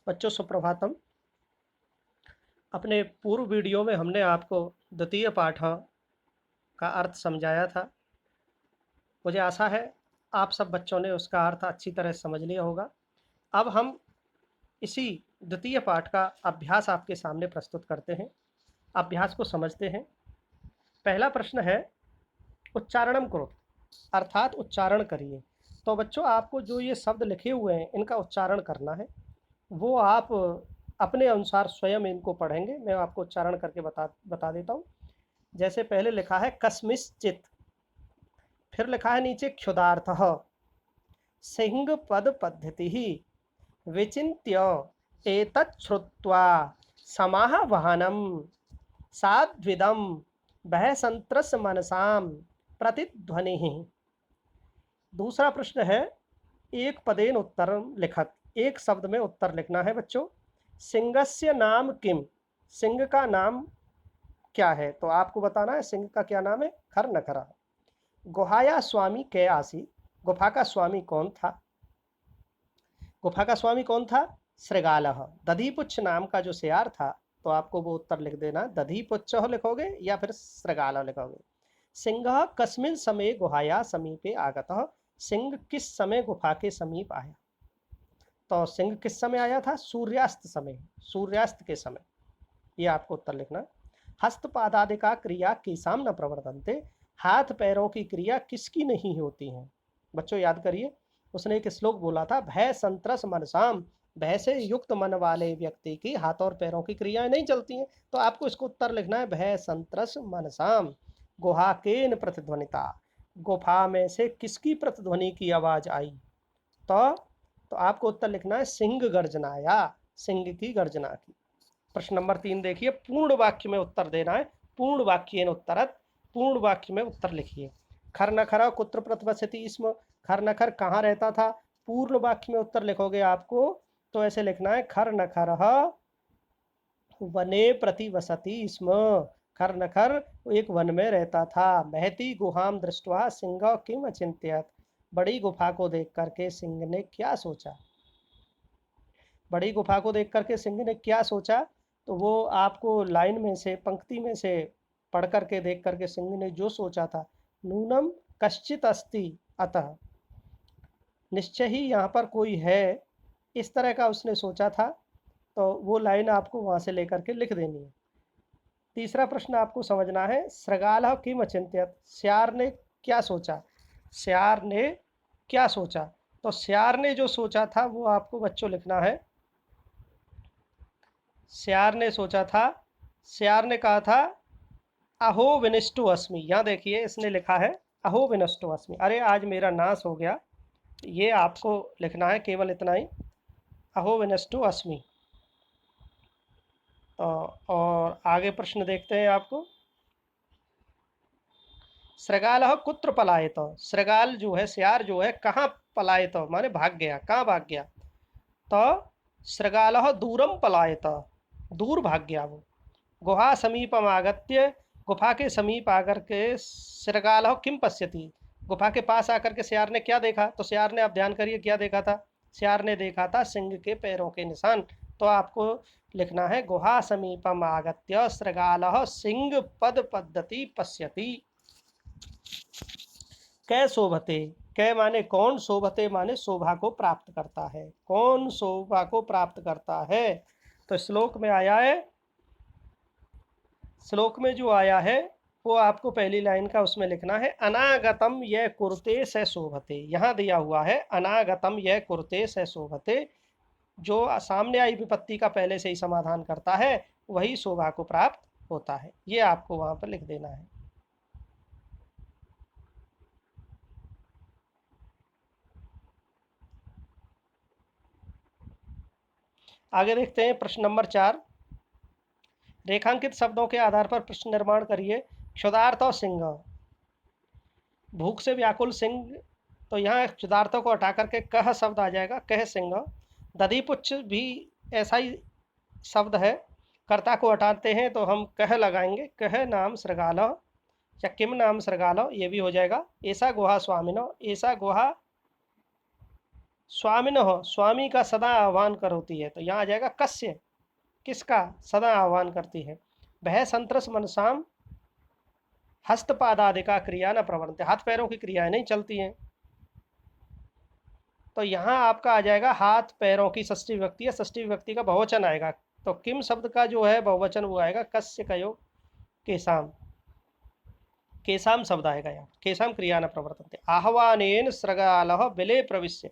बच्चों सुप्रभातम। अपने पूर्व वीडियो में हमने आपको द्वितीय पाठ का अर्थ समझाया था। मुझे आशा है आप सब बच्चों ने उसका अर्थ अच्छी तरह समझ लिया होगा। अब हम इसी द्वितीय पाठ का अभ्यास आपके सामने प्रस्तुत करते हैं। अभ्यास को समझते हैं। पहला प्रश्न है उच्चारणम करो, अर्थात उच्चारण करिए। तो बच्चों आपको जो ये शब्द लिखे हुए हैं इनका उच्चारण करना है। वो आप अपने अनुसार स्वयं इनको पढ़ेंगे। मैं आपको उच्चारण करके बता देता हूँ। जैसे पहले लिखा है कस्मिश्चित, फिर लिखा है नीचे क्षुधार्थः, सिंह पद पद्धति विचिन्त्य एतत् श्रुत्वा समाहवहनं साद्विदं वह संत्रस मनसाम प्रतिध्वनिः। दूसरा प्रश्न है एक पदेन उत्तरम लिखत, एक शब्द में उत्तर लिखना है बच्चों। सिंहस्य नाम किम, सिंह का नाम क्या है? तो आपको बताना है सिंह का क्या नाम है। खर नखरा। गुहाया स्वामी कै आसी, गुफा का स्वामी कौन था? गुफा का स्वामी कौन था? श्रृगालः। दधिपुच्छ नाम का जो सियार था, तो आपको वो उत्तर लिख देना, दधिपुच्छ लिखोगे या फिर श्रृगालः लिखोगे। सिंह कस्मिन् समये गुहाया समीपे आगतः, सिंह किस समय गुफा के समीप आया? तो सिंह किस समय आया था? सूर्यास्त समय, सूर्यास्त के समय। ये आपको उत्तर लिखना। हस्तपादादिका क्रिया किसाम न प्रवर्तन्ते, हाथ पैरों की क्रिया किसकी नहीं होती हैं? बच्चों याद करिए, उसने एक श्लोक बोला था, भय संत्रस मनसाम, भय से युक्त मन वाले व्यक्ति की हाथ और पैरों की क्रियाएं नहीं चलती हैं। तो आपको इसको उत्तर लिखना है, भय संत्रस मनसाम गुहा केन प्रतिध्वनिता, गुफा में से किसकी प्रतिध्वनि की आवाज आई? तो आपको उत्तर लिखना है सिंह गर्जनाया, सिंह की गर्जना की। प्रश्न नंबर 3 देखिए, पूर्ण वाक्य में उत्तर देना है। पूर्ण वाक्येन उत्तरत, पूर्ण वाक्य में उत्तर लिखिए। खर नखर कुत्र प्रतिवसति इसम, खर नखर कहाँ रहता था? पूर्ण वाक्य में उत्तर लिखोगे आपको तो ऐसे लिखना है, खर नखर वने प्रतिवसति इसम, खर नखर एक वन में रहता था। महती गुहाम दृष्टवा सिंह किम अचिंत्यत, बड़ी गुफा को देख करके सिंह ने क्या सोचा? बड़ी गुफा को देख करके सिंह ने क्या सोचा? तो वो आपको लाइन में से, पंक्ति में से पढ़ करके देख करके सिंह ने जो सोचा था, नूनम कश्चित अस्ति अतः, निश्चय ही यहाँ पर कोई है, इस तरह का उसने सोचा था। तो वो लाइन आपको वहाँ से लेकर के लिख देनी है। तीसरा प्रश्न आपको समझना है, श्रृगालः किम अचिंत्यत, श्यार ने क्या सोचा? श्यार ने क्या सोचा? तो श्यार ने जो सोचा था वो आपको बच्चों लिखना है। श्यार ने सोचा था, श्यार ने कहा था अहो विनिष्टु अस्मि। यहाँ देखिए इसने लिखा है अहो विनष्टु अस्मि, अरे आज मेरा नाश हो गया। ये आपको लिखना है केवल इतना ही, अहो विनष्टु अस्मि। और आगे प्रश्न देखते हैं आपको। श्रृगालः कुत्र पलायत, श्रृगाल जो है, श्यार जो है कहाँ पलायत माने भाग गया, कहाँ भाग गया? तो श्रृगालः दूरम पलायत, दूर भाग गया वो। गुहा समीपम आगत्य, गुफा के समीप आकर के श्रृगालः किम पश्यति, गुफा के पास आकर के श्यार ने क्या देखा? तो श्यार ने, आप ध्यान करिए क्या देखा था? श्यार ने देखा था सिंह के पैरों के निशान। तो आपको लिखना है गुहा समीपम आगत्य श्रृगालः सिंह पद पद्धति पश्यति। कै शोभते, कै माने कौन, शोभते माने शोभा को प्राप्त करता है, कौन शोभा को प्राप्त करता है? तो श्लोक में आया है, श्लोक में जो आया है वो आपको पहली लाइन का उसमें लिखना है, अनागतम यह कुर्ते से शोभते। यहाँ दिया हुआ है अनागतम यह कुर्ते से शोभते, जो सामने आई विपत्ति का पहले से ही समाधान करता है वही शोभा को प्राप्त होता है। ये आपको वहां पर लिख देना है। आगे देखते हैं प्रश्न नंबर 4। रेखांकित शब्दों के आधार पर प्रश्न निर्माण करिए। क्षुधार्त और सिंह, भूख से व्याकुल सिंह, तो यहाँ क्षुधार्थ को हटा करके कह शब्द आ जाएगा, कह सिंह। दधिपुच्छ भी ऐसा ही शब्द है, कर्ता को हटाते हैं तो हम कह लगाएंगे, कह नाम श्रृगालः या किम नाम श्रृगालः, ये भी हो जाएगा। ऐसा गुहा स्वामिनो, ऐसा गुहा स्वामिनः, स्वामी का सदा आह्वान करोती है, तो यहाँ आ जाएगा कस्य, किसका सदा आह्वान करती है। वह संतरस मनसाम हस्तपादादिका क्रिया न प्रवर्तते, हाथ पैरों की क्रियाएं नहीं चलती हैं। तो यहाँ आपका आ जाएगा हाथ पैरों की षष्ठी विभक्ति है, षष्ठी विभक्ति का बहुवचन आएगा। तो किम शब्द का जो है बहुवचन वो आएगा कस्य का योग केसाम, केसाम शब्द आएगा यहाँ, केसाम क्रिया न प्रवर्तन्ते। आह्वानेन सृगालः बिले प्रविश्य,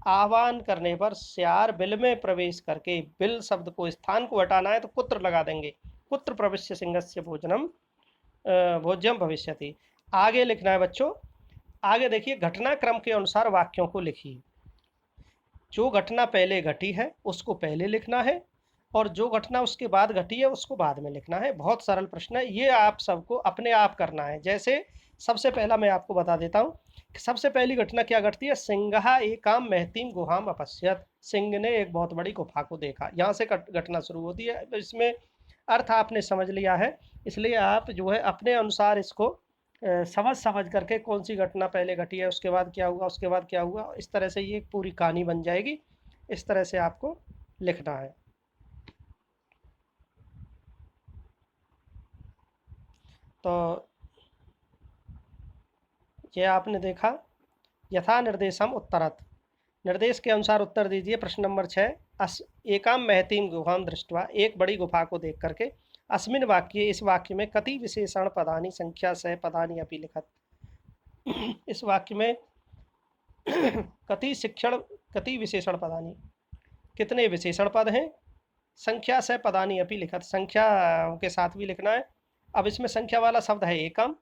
आह्वान करने पर श्यार बिल में प्रवेश करके, बिल शब्द को स्थान को हटाना है तो कुत्र लगा देंगे, कुत्र प्रविश्य सिंहस्य भोजनम भोज्यम भविष्यति। आगे लिखना है बच्चों, आगे देखिए घटनाक्रम के अनुसार वाक्यों को लिखिए। जो घटना पहले घटी है उसको पहले लिखना है, और जो घटना उसके बाद घटी है उसको बाद में लिखना है। बहुत सरल प्रश्न है, ये आप सबको अपने आप करना है। जैसे सबसे पहला मैं आपको बता देता हूँ, सबसे पहली घटना क्या घटती है, सिंहा एकाम महतीम गुहाम अपश्यत, सिंह ने एक बहुत बड़ी गुफा को देखा, यहाँ से घटना शुरू होती है। इसमें अर्थ आपने समझ लिया है, इसलिए आप जो है अपने अनुसार इसको समझ करके कौन सी घटना पहले घटी है, उसके बाद क्या हुआ, उसके बाद क्या हुआ, इस तरह से ये पूरी कहानी बन जाएगी। इस तरह से आपको लिखना है। तो ये आपने देखा, यथा निर्देशम उत्तरत, निर्देश के अनुसार उत्तर दीजिए। प्रश्न नंबर 6, एकाम महतीम गुहाम दृष्टवा, एक बड़ी गुफा को देख करके, अस्मिन वाक्य, इस वाक्य में कति विशेषण पदानी संख्या सह पदानी अपि लिखत, इस वाक्य में कति विशेषण पदानी, कितने विशेषण पद हैं, संख्या सह पदानी अपि लिखत, संख्या के साथ भी लिखना है। अब इसमें संख्या वाला शब्द है एकम,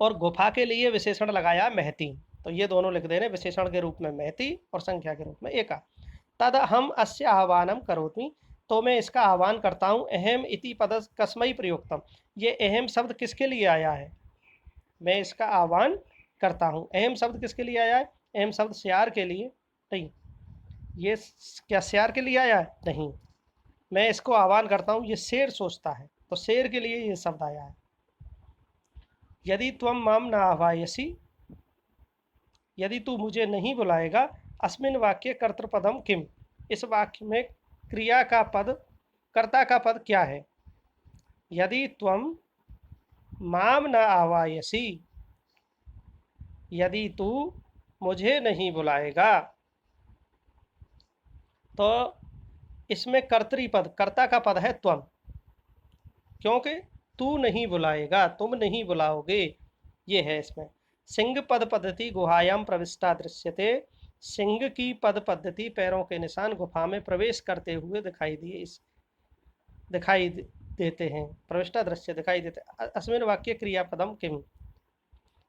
और गुफा के लिए विशेषण लगाया महती, तो ये दोनों लिख देने, विशेषण के रूप में महती और संख्या के रूप में एका। तद हम अस्य आह्वानम करोमि, तो मैं इसका आह्वान करता हूँ। अहम इति पद कस्मै प्रयुक्तम, ये अहम शब्द किसके लिए आया है, मैं इसका आह्वान करता हूँ। अहम शब्द किसके लिए आया है, अहम शब्द श्यार के लिए नहीं, ये क्या श्यार के लिए आया है, नहीं, मैं इसको आह्वान करता हूँ, ये शेर सोचता है, तो शेर के लिए ये शब्द आया है। यदि त्वम माम न आह्वायसी, यदि तू मुझे नहीं बुलाएगा, अस्मिन वाक्य कर्तृपदम किम, इस वाक्य में क्रिया का पद, कर्ता का पद क्या है। यदि त्वम माम न आह्वायसी, यदि तू मुझे नहीं बुलाएगा, तो इसमें कर्तृपद, कर्ता का पद है त्वम, क्योंकि तू नहीं बुलाएगा, तुम नहीं बुलाओगे, ये है इसमें। सिंह पद पद्धति गुहायाम प्रविष्टा दृश्यते, सिंह की पद पद्धति पैरों के निशान गुफा में प्रवेश करते हुए दिखाई देते हैं, प्रविष्टा दृश्य दिखाई देते। अस्मिन वाक्य क्रियापदम किम,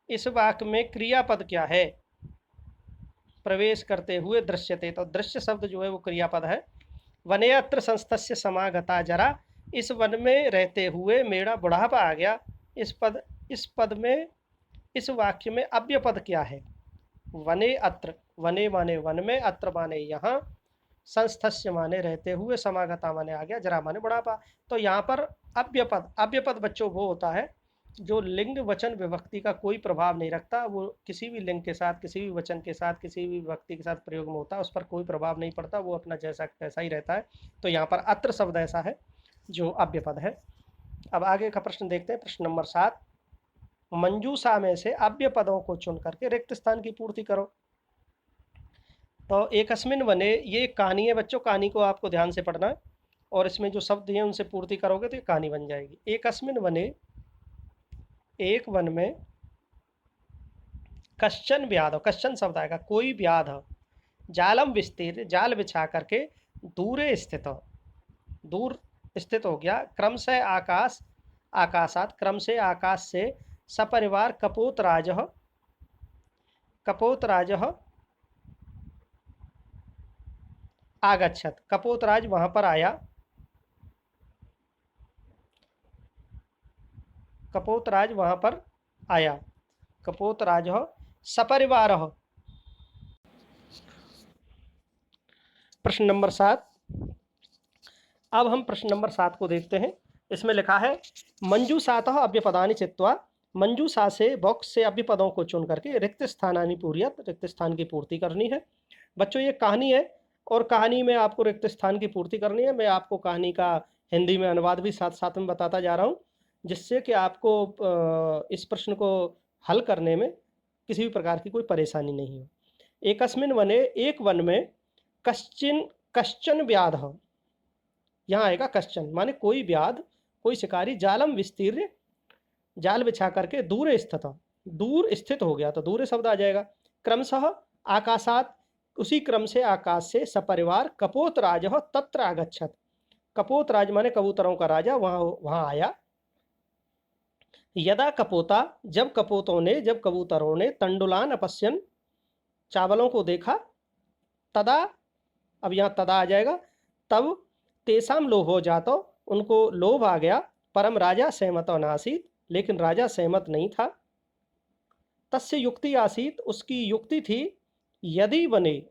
इस वाक्य में क्रियापद क्या है, प्रवेश करते हुए दृश्यते, तो दृश्य शब्द जो है वो क्रियापद है। वने अत्र संस्थस्य समागता जरा, इस वन में रहते हुए मेरा बुढ़ापा आ गया। इस पद में, इस वाक्य में अव्य पद क्या है, वने अत्र, वने माने वन में, अत्र माने यहाँ, संस्थस्य माने रहते हुए, समागता माने आ गया, जरा माने बुढ़ापा। तो यहाँ पर अव्य पद बच्चों वो होता है जो लिंग वचन विभक्ति का कोई प्रभाव नहीं रखता, वो किसी भी लिंग के साथ, किसी भी वचन के साथ, किसी भी विभक्ति के साथ प्रयोग में होता है, उस पर कोई प्रभाव नहीं पड़ता, वो अपना जैसा तैसा ही रहता है। तो यहाँ पर अत्र शब्द ऐसा है जो अव्य पद है। अब आगे का प्रश्न देखते हैं, प्रश्न नंबर 7, मंजूषा में से अव्य पदों को चुन करके रिक्त स्थान की पूर्ति करो। तो एकस्मिन वने, ये कहानी है बच्चों, कहानी को आपको ध्यान से पढ़ना है, और इसमें जो शब्द हैं उनसे पूर्ति करोगे तो ये कहानी बन जाएगी। एकस्मिन वने, एक वन में, कश्चन व्याध, कश्चन शब्द आएगा, कोई व्याध, जालम विस्तीर, जाल बिछा करके, दूरे स्थित, दूर स्थित हो गया, क्रम से आकाश, आकाशात, क्रम से आकाश से, सपरिवार कपोतराज, कपोतराज आगच्छत, कपोतराज वहां पर आया, कपोतराज वहां पर आया, कपोतराज सपरिवार। प्रश्न नंबर 7, अब हम प्रश्न नंबर 7 को देखते हैं। इसमें लिखा है मंजूषातः अव्यपदानि चित्वा, मंजूषा से, बॉक्स से अव्यपदों को चुन करके रिक्त स्थानानि पूर्यत, रिक्त स्थान की पूर्ति करनी है। बच्चों ये कहानी है और कहानी में आपको रिक्त स्थान की पूर्ति करनी है। मैं आपको कहानी का हिंदी में अनुवाद भी साथ साथ में बताता जा रहा हूँ, जिससे कि आपको इस प्रश्न को हल करने में किसी भी प्रकार की कोई परेशानी नहीं हो। एकस्मिन् वने, एक वन में, कश्चिन कश्चन व्याधः, यहाँ आएगा कश्चन माने कोई व्याध, कोई शिकारी, जालम विस्तीर्य, जाल बिछा करके, दूर स्थित, दूर स्थित हो गया तो दूर शब्द आ जाएगा। क्रमशः आकाशात, उसी क्रम से आकाश से, सपरिवार कपोतराज तत्र आगच्छत, कपोतराज माने कबूतरों का राजा वहां आया। यदा कपोता, जब कपोतों ने, जब कबूतरों ने, तंडुलान अपश्यन, चावलों को देखा, तदा, अब यहाँ तदा आ जाएगा, तब, तेसाम लोभो जातो, उनको लोभ आ गया, परम राजा सहमतो नासीत, लेकिन राजा सहमत नहीं था। तस्य युक्ति आसीत, उसकी युक्ति थी, यदि वने,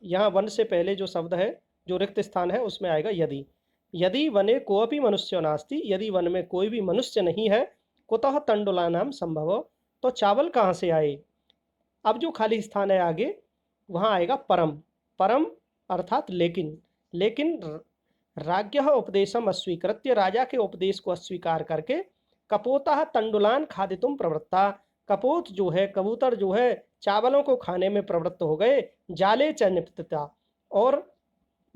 यहाँ वन से पहले जो शब्द है, जो रिक्त स्थान है उसमें आएगा यदि। यदि वने कोअपि मनुष्यो नास्ति, यदि वन में कोई भी मनुष्य नहीं है, कुतः तंडुलानाम संभवो, तो चावल कहाँ से आए। अब जो खाली स्थान है आगे, वहाँ आएगा परम, परम अर्थात लेकिन, लेकिन राज्ञः उपदेशम अस्वीकृत्य, राजा के उपदेश को अस्वीकार करके, कपोतः तंडुलान खादितुम प्रवृत्ता, कपोत जो है, कबूतर जो है, चावलों को खाने में प्रवृत्त हो गए। जाले च निपतिता, और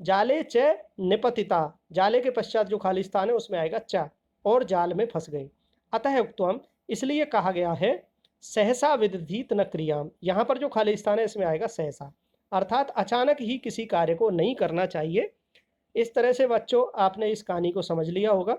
जाले च निपतिता, जाले के पश्चात जो खाली स्थान है उसमें आएगा च, और जाल में फंस गए। अतः उक्तम, इसलिए कहा गया है, सहसा विदधीत न क्रियाम, यहाँ पर जो खाली स्थान है इसमें आएगा सहसा, अर्थात अचानक ही किसी कार्य को नहीं करना चाहिए। इस तरह से बच्चों आपने इस कहानी को समझ लिया होगा।